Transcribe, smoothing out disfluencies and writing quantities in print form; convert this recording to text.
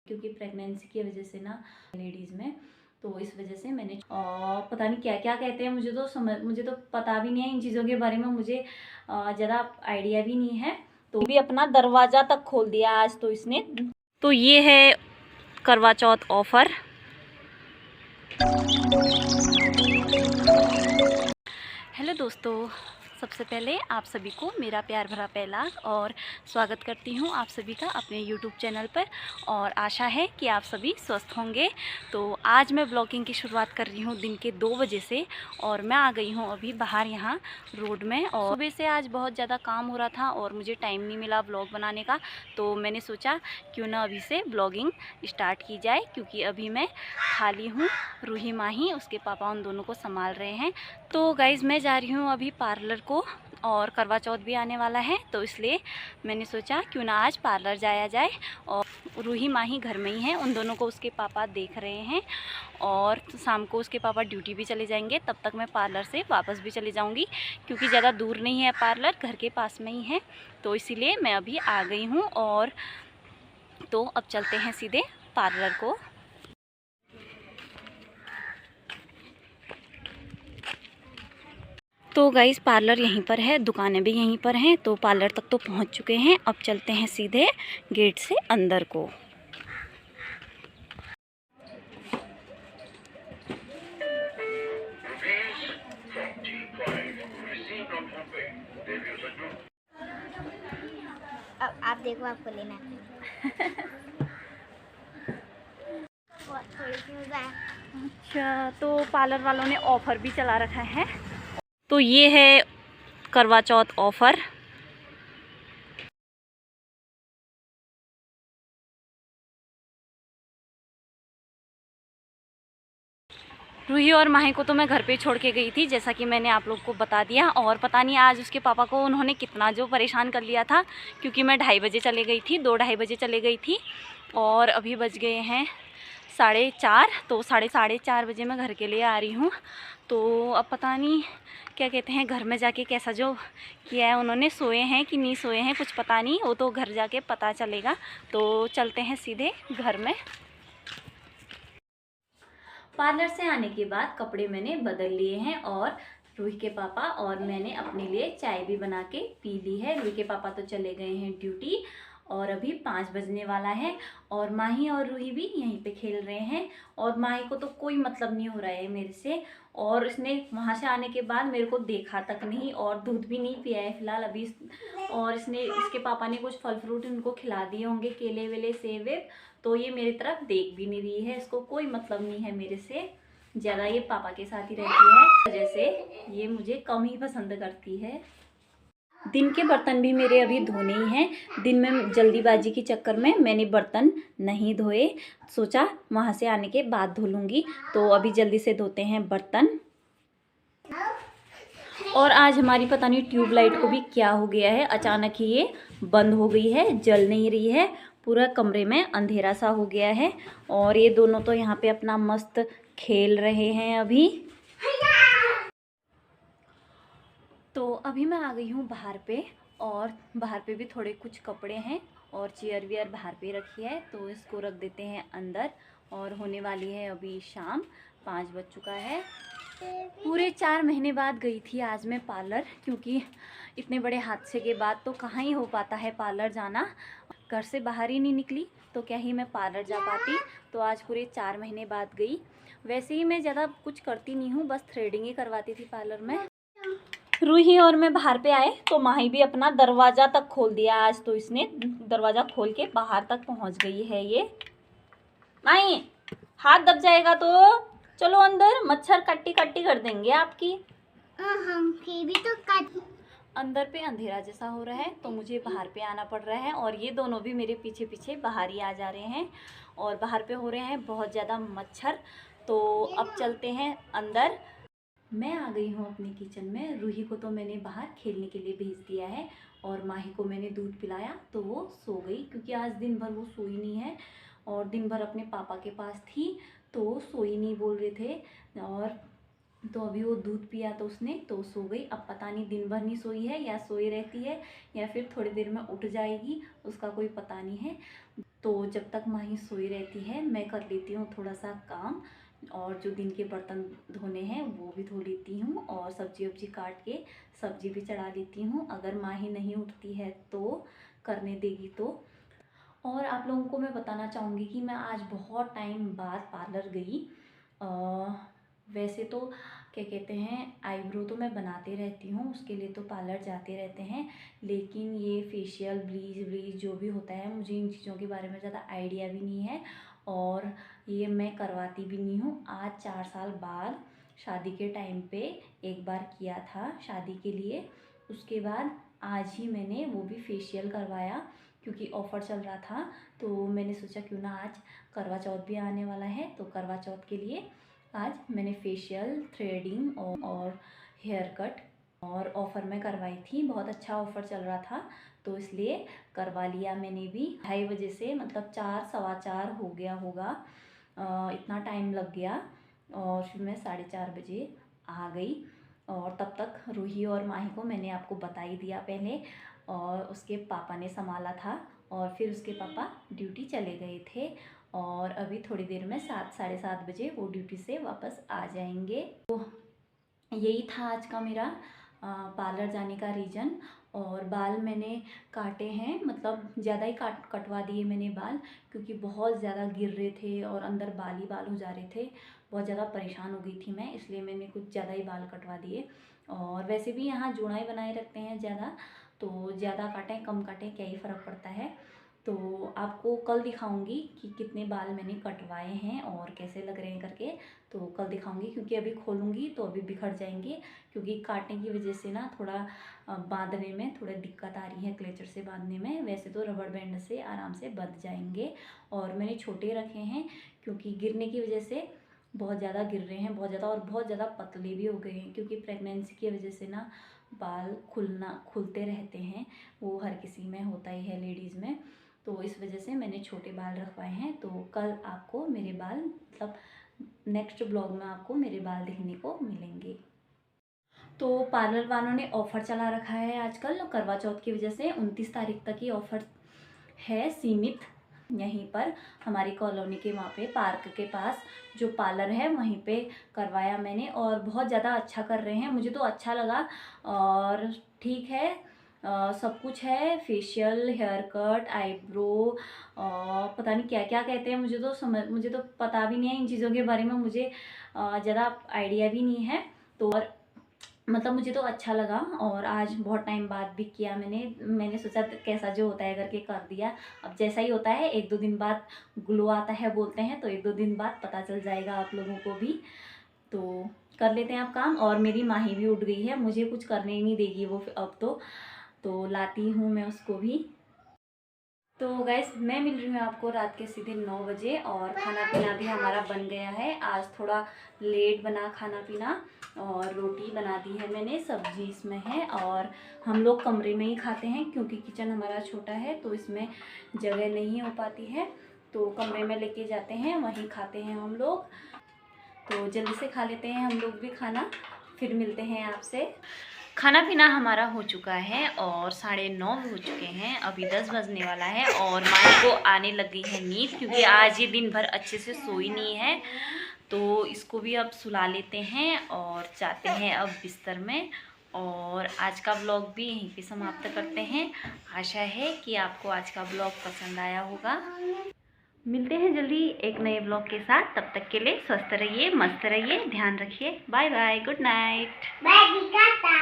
क्योंकि प्रेगनेंसी की वजह से ना लेडीज़ में, तो इस वजह से मैंने पता नहीं क्या क्या कहते हैं, मुझे तो पता भी नहीं है इन चीज़ों के बारे में, मुझे ज़्यादा आइडिया भी नहीं है। तो भी अपना दरवाज़ा तक खोल दिया आज तो इसने। तो ये है करवा चौथ ऑफ़र। हेलो दोस्तों, सबसे पहले आप सभी को मेरा प्यार भरा पहला और स्वागत करती हूँ आप सभी का अपने YouTube चैनल पर, और आशा है कि आप सभी स्वस्थ होंगे। तो आज मैं ब्लॉगिंग की शुरुआत कर रही हूँ दिन के 2 बजे से, और मैं आ गई हूँ अभी बाहर यहाँ रोड में। और सुबह से आज बहुत ज़्यादा काम हो रहा था और मुझे टाइम नहीं मिला ब्लॉग बनाने का, तो मैंने सोचा क्यों ना अभी से ब्लॉगिंग स्टार्ट की जाए, क्योंकि अभी मैं खाली हूँ। रूही माही उसके पापा उन दोनों को संभाल रहे हैं। तो गाइज़ मैं जा रही हूँ अभी पार्लर को, और करवा चौथ भी आने वाला है, तो इसलिए मैंने सोचा क्यों ना आज पार्लर जाया जाए। और रूही माही घर में ही हैं, उन दोनों को उसके पापा देख रहे हैं, और शाम को उसके पापा ड्यूटी भी चले जाएंगे, तब तक मैं पार्लर से वापस भी चली जाऊंगी, क्योंकि ज़्यादा दूर नहीं है पार्लर, घर के पास में ही है। तो इसीलिए मैं अभी आ गई हूँ, और तो अब चलते हैं सीधे पार्लर को। तो गाइस पार्लर यहीं पर है, दुकानें भी यहीं पर हैं, तो पार्लर तक तो पहुंच चुके हैं। अब चलते हैं सीधे गेट से अंदर को। अब आप देखो आपको लेना है। अच्छा, तो पार्लर वालों ने ऑफ़र भी चला रखा है। तो ये है करवा चौथ ऑफ़र। रूही और माही को तो मैं घर पे छोड़ के गई थी, जैसा कि मैंने आप लोग को बता दिया। और पता नहीं आज उसके पापा को उन्होंने कितना जो परेशान कर लिया था, क्योंकि मैं 2:30 बजे चले गई थी, 2-2:30 बजे चले गई थी, और अभी बज गए हैं 4:30। तो 4:30 बजे मैं घर के लिए आ रही हूँ। तो अब पता नहीं क्या कहते हैं, घर में जाके कैसा जो किया है उन्होंने, सोए हैं कि नहीं सोए हैं कुछ पता नहीं, वो तो घर जाके पता चलेगा। तो चलते हैं सीधे घर में। पार्लर से आने के बाद कपड़े मैंने बदल लिए हैं, और रूही के पापा और मैंने अपने लिए चाय भी बना के पी ली है। रूही के पापा तो चले गए हैं ड्यूटी, और अभी 5 बजने वाला है, और माही और रूही भी यहीं पे खेल रहे हैं। और माही को तो कोई मतलब नहीं हो रहा है मेरे से, और उसने वहाँ से आने के बाद मेरे को देखा तक नहीं, और दूध भी नहीं पिया है फिलहाल अभी। और इसके पापा ने कुछ फल फ्रूट उनको खिला दिए होंगे, केले वेले सेब वेब, तो ये मेरी तरफ देख भी नहीं रही है। इसको कोई मतलब नहीं है मेरे से, ज़्यादा ये पापा के साथ ही रहती है, जैसे ये मुझे कम ही पसंद करती है। दिन के बर्तन भी मेरे अभी धोने ही हैं। दिन में जल्दीबाजी के चक्कर में मैंने बर्तन नहीं धोए, सोचा वहाँ से आने के बाद धो लूँगी। तो अभी जल्दी से धोते हैं बर्तन। और आज हमारी पता नहीं ट्यूबलाइट को भी क्या हो गया है, अचानक ही ये बंद हो गई है, जल नहीं रही है, पूरा कमरे में अंधेरा सा हो गया है। और ये दोनों तो यहाँ पे अपना मस्त खेल रहे हैं अभी। तो अभी मैं आ गई हूँ बाहर पे, और बाहर पे भी थोड़े कुछ कपड़े हैं, और चेयर वेयर बाहर पे रखी है, तो इसको रख देते हैं अंदर। और होने वाली है अभी शाम, 5 बज चुका है। पूरे 4 महीने बाद गई थी आज मैं पार्लर, क्योंकि इतने बड़े हादसे के बाद तो कहाँ ही हो पाता है पार्लर जाना। घर से बाहर ही नहीं निकली तो क्या ही मैं पार्लर जा पाती। तो आज पूरे 4 महीने बाद गई। वैसे ही मैं ज़्यादा कुछ करती नहीं हूँ, बस थ्रेडिंग ही करवाती थी पार्लर में। रूही और मैं बाहर पे आए तो माही भी अपना दरवाज़ा तक खोल दिया आज, तो इसने दरवाज़ा खोल के बाहर तक पहुँच गई है। ये माही हाथ दब जाएगा तो चलो अंदर, मच्छर कट्टी कट्टी कर देंगे आपकी। हम भी तो काट। अंदर पे अंधेरा जैसा हो रहा है, तो मुझे बाहर पे आना पड़ रहा है, और ये दोनों भी मेरे पीछे पीछे बाहर ही आ जा रहे हैं, और बाहर पे हो रहे हैं बहुत ज़्यादा मच्छर। तो अब चलते हैं अंदर। मैं आ गई हूँ अपने किचन में। रूही को तो मैंने बाहर खेलने के लिए भेज दिया है, और माही को मैंने दूध पिलाया तो वो सो गई, क्योंकि आज दिन भर वो सोई नहीं है, और दिन भर अपने पापा के पास थी, तो वो सोई नहीं बोल रहे थे। और तो अभी वो दूध पिया तो उसने, तो सो गई। अब पता नहीं दिन भर नहीं सोई है या सोई रहती है, या फिर थोड़ी देर में उठ जाएगी, उसका कोई पता नहीं है। तो जब तक माही सोई रहती है मैं कर लेती हूँ थोड़ा सा काम, और जो दिन के बर्तन धोने हैं वो भी धो लेती हूँ, और सब्जी वब्जी काट के सब्जी भी चढ़ा लेती हूँ अगर माही नहीं उठती है तो करने देगी तो। और आप लोगों को मैं बताना चाहूँगी कि मैं आज बहुत टाइम बाद पार्लर गई। वैसे तो क्या कहते हैं, आईब्रो तो मैं बनाते रहती हूँ, उसके लिए तो पार्लर जाते रहते हैं, लेकिन ये फेशियल ब्लीच जो भी होता है मुझे इन चीज़ों के बारे में ज़्यादा आइडिया भी नहीं है, और ये मैं करवाती भी नहीं हूँ। आज 4 साल बाद शादी के टाइम पे एक बार किया था शादी के लिए, उसके बाद आज ही मैंने वो भी फेशियल करवाया क्योंकि ऑफ़र चल रहा था। तो मैंने सोचा क्यों ना आज करवा चौथ भी आने वाला है, तो करवा चौथ के लिए आज मैंने फेशियल, थ्रेडिंग और हेयर कट और ऑफ़र में करवाई थी। बहुत अच्छा ऑफ़र चल रहा था तो इसलिए करवा लिया मैंने भी। 2:30 बजे से मतलब 4 सवा 4 हो गया होगा, इतना टाइम लग गया, और फिर मैं 4:30 बजे आ गई। और तब तक रूही और माही को मैंने आपको बता ही दिया पहले, और उसके पापा ने संभाला था, और फिर उसके पापा ड्यूटी चले गए थे, और अभी थोड़ी देर में 7 साढ़े 7 बजे वो ड्यूटी से वापस आ जाएंगे। तो यही था आज का मेरा पार्लर जाने का रीज़न। और बाल मैंने काटे हैं, मतलब ज़्यादा ही कटवा दिए मैंने बाल, क्योंकि बहुत ज़्यादा गिर रहे थे और अंदर बाल ही बाल हो जा रहे थे। बहुत ज़्यादा परेशान हो गई थी मैं, इसलिए मैंने कुछ ज़्यादा ही बाल कटवा दिए। और वैसे भी यहाँ जुड़ाई बनाए रखते हैं ज़्यादा, तो ज़्यादा काटें कम काटें क्या ही फ़र्क पड़ता है। तो आपको कल दिखाऊंगी कि कितने बाल मैंने कटवाए हैं और कैसे लग रहे हैं करके, तो कल दिखाऊंगी, क्योंकि अभी खोलूंगी तो अभी बिखर जाएंगे, क्योंकि काटने की वजह से ना थोड़ा बांधने में थोड़ा दिक्कत आ रही है, क्लेचर से बांधने में। वैसे तो रबड़ बैंड से आराम से बंध जाएंगे, और मैंने छोटे रखे हैं क्योंकि गिरने की वजह से बहुत ज़्यादा गिर रहे हैं, बहुत ज़्यादा, और बहुत ज़्यादा पतले भी हो गए हैं, क्योंकि प्रेगनेंसी की वजह से ना बाल खुलते रहते हैं, वो हर किसी में होता ही है लेडीज़ में, तो इस वजह से मैंने छोटे बाल रखवाए हैं। तो कल आपको मेरे बाल, मतलब नेक्स्ट ब्लॉग में आपको मेरे बाल देखने को मिलेंगे। तो पार्लर वालों ने ऑफ़र चला रखा है आजकल करवा चौथ की वजह से, 29 तारीख तक ही ऑफ़र है सीमित। यहीं पर हमारी कॉलोनी के वहाँ पे पार्क के पास जो पार्लर है वहीं पे करवाया मैंने, और बहुत ज़्यादा अच्छा कर रहे हैं, मुझे तो अच्छा लगा। और ठीक है, सब कुछ है, फेशियल, हेयर कट, आईब्रो, पता नहीं क्या क्या कहते हैं, मुझे तो पता भी नहीं है इन चीज़ों के बारे में, मुझे ज़्यादा आइडिया भी नहीं है। तो और मतलब मुझे तो अच्छा लगा, और आज बहुत टाइम बाद भी किया मैंने सोचा कैसा जो होता है करके कर दिया। अब जैसा ही होता है 1-2 दिन बाद ग्लो आता है बोलते हैं, तो 1-2 दिन बाद पता चल जाएगा आप लोगों को भी। तो कर लेते हैं आप काम। और मेरी माही भी उठ गई है, मुझे कुछ करने ही नहीं देगी वो अब तो लाती हूँ मैं उसको भी। तो गाइस मैं मिल रही हूँ आपको रात के सीधे 9 बजे, और खाना पीना भी हमारा बन गया है। आज थोड़ा लेट बना खाना पीना, और रोटी बना दी है मैंने, सब्जी इसमें है, और हम लोग कमरे में ही खाते हैं क्योंकि किचन हमारा छोटा है तो इसमें जगह नहीं हो पाती है, तो कमरे में लेके जाते हैं, वहीं खाते हैं हम लोग। तो जल्दी से खा लेते हैं हम लोग भी खाना, फिर मिलते हैं आपसे। खाना पीना हमारा हो चुका है और 9:30 हो चुके हैं, अभी 10 बजने वाला है, और माही को आने लग गई है नींद, क्योंकि आज ये दिन भर अच्छे से सोई नहीं है, तो इसको भी अब सुला लेते हैं और जाते हैं अब बिस्तर में। और आज का ब्लॉग भी यहीं पे समाप्त करते हैं। आशा है कि आपको आज का ब्लॉग पसंद आया होगा। मिलते हैं जल्दी एक नए ब्लॉग के साथ, तब तक के लिए स्वस्थ रहिए, मस्त रहिए, ध्यान रखिए, bye bye, good night. Bye, Tata.